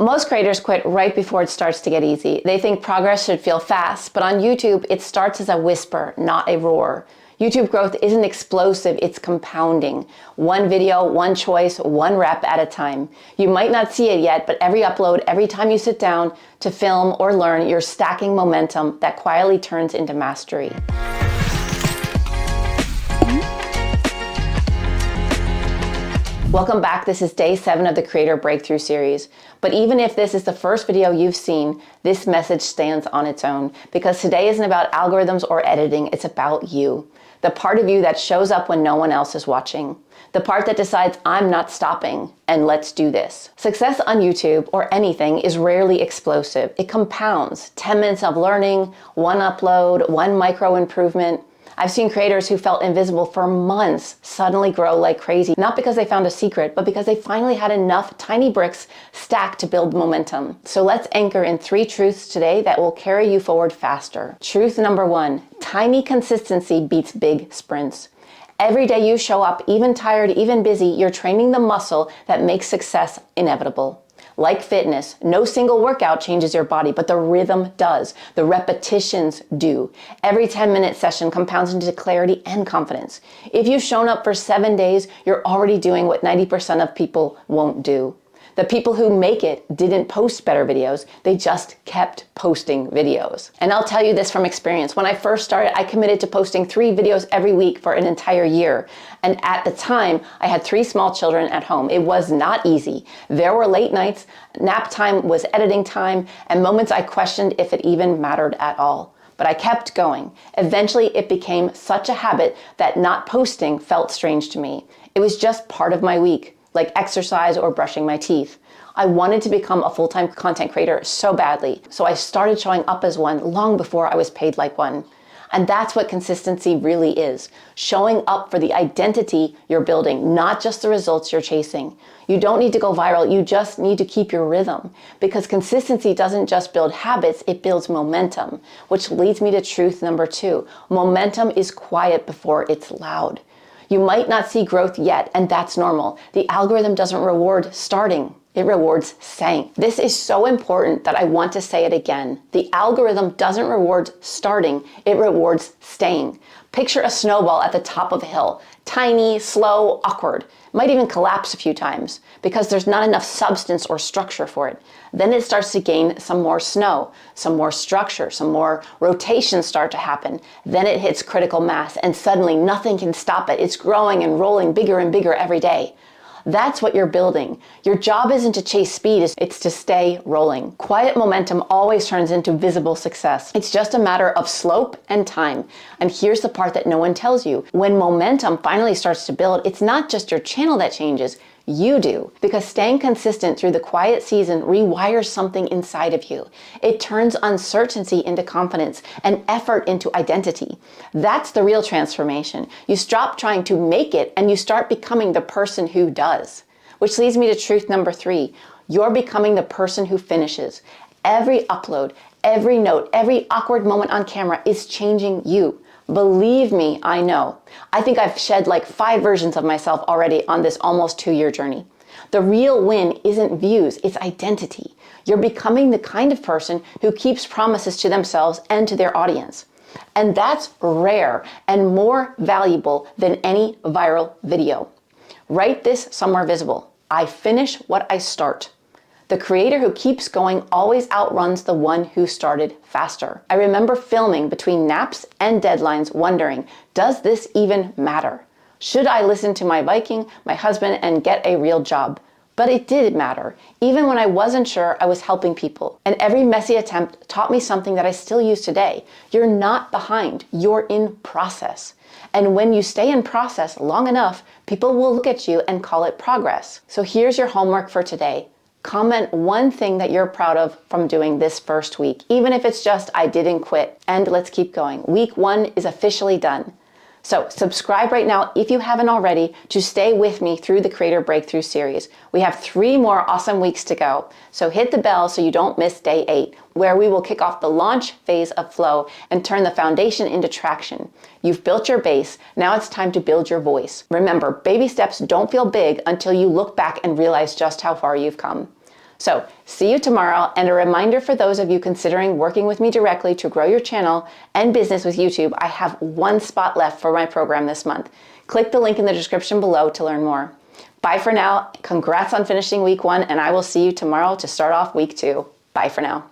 Most creators quit right before it starts to get easy. They think progress should feel fast, but on YouTube, it starts as a whisper, not a roar. YouTube growth isn't explosive, it's compounding. One video, one choice, one rep at a time. You might not see it yet, but every upload, every time you sit down to film or learn, you're stacking momentum that quietly turns into mastery. Welcome back. This is day 7 of the Creator Breakthrough series. But even if this is the first video you've seen, this message stands on its own because today isn't about algorithms or editing, it's about you. The part of you that shows up when no one else is watching. The part that decides, I'm not stopping, and let's do this. Success on YouTube or anything is rarely explosive. It compounds. 10 minutes of learning, one upload, one micro improvement. I've seen creators who felt invisible for months suddenly grow like crazy, not because they found a secret, but because they finally had enough tiny bricks stacked to build momentum. So let's anchor in 3 truths today that will carry you forward faster. Truth number 1, tiny consistency beats big sprints. Every day you show up, even tired, even busy, you're training the muscle that makes success inevitable. Like fitness, no single workout changes your body, but the rhythm does. The repetitions do. Every 10-minute session compounds into clarity and confidence. If you've shown up for 7 days, you're already doing what 90% of people won't do. The people who make it didn't post better videos, they just kept posting videos. And I'll tell you this from experience. When I first started, I committed to posting 3 videos every week for an entire year. And at the time, I had 3 small children at home. It was not easy. There were late nights, nap time was editing time, and moments I questioned if it even mattered at all. But I kept going. Eventually, it became such a habit that not posting felt strange to me. It was just part of my week, like exercise or brushing my teeth. I wanted to become a full-time content creator so badly, so I started showing up as one long before I was paid like one. And that's what consistency really is. Showing up for the identity you're building, not just the results you're chasing. You don't need to go viral, you just need to keep your rhythm. Because consistency doesn't just build habits, it builds momentum. Which leads me to truth number 2. Momentum is quiet before it's loud. You might not see growth yet, and that's normal. The algorithm doesn't reward starting. It rewards staying. This is so important that I want to say it again. The algorithm doesn't reward starting, it rewards staying. Picture a snowball at the top of a hill. Tiny, slow, awkward. Might even collapse a few times because there's not enough substance or structure for it. Then it starts to gain some more snow, some more structure, some more rotations start to happen. Then it hits critical mass and suddenly nothing can stop it. It's growing and rolling bigger and bigger every day. That's what you're building. Your job isn't to chase speed, it's to stay rolling. Quiet momentum always turns into visible success. It's just a matter of slope and time. And here's the part that no one tells you. When momentum finally starts to build, it's not just your channel that changes, you do. Because staying consistent through the quiet season rewires something inside of you. It turns uncertainty into confidence and effort into identity. That's the real transformation. You stop trying to make it and you start becoming the person who does. Which leads me to truth number 3. You're becoming the person who finishes. Every upload, every note, every awkward moment on camera is changing you. Believe me, I know. I think I've shed like 5 versions of myself already on this almost 2-year journey. The real win isn't views, it's identity. You're becoming the kind of person who keeps promises to themselves and to their audience. And that's rare and more valuable than any viral video. Write this somewhere visible. I finish what I start. The creator who keeps going always outruns the one who started faster. I remember filming between naps and deadlines wondering, does this even matter? Should I listen to my Viking, my husband, and get a real job? But it did matter. Even when I wasn't sure, I was helping people. And every messy attempt taught me something that I still use today. You're not behind, you're in process. And when you stay in process long enough, people will look at you and call it progress. So here's your homework for today. Comment one thing that you're proud of from doing this first week, even if it's just I didn't quit. And let's keep going. Week 1 is officially done. So subscribe right now if you haven't already to stay with me through the Creator Breakthrough series. We have 3 more awesome weeks to go. So hit the bell so you don't miss day 8, where we will kick off the launch phase of flow and turn the foundation into traction. You've built your base. Now it's time to build your voice. Remember, baby steps don't feel big until you look back and realize just how far you've come. So see you tomorrow, and a reminder for those of you considering working with me directly to grow your channel and business with YouTube, I have one spot left for my program this month. Click the link in the description below to learn more. Bye for now. Congrats on finishing week 1, and I will see you tomorrow to start off week 2. Bye for now.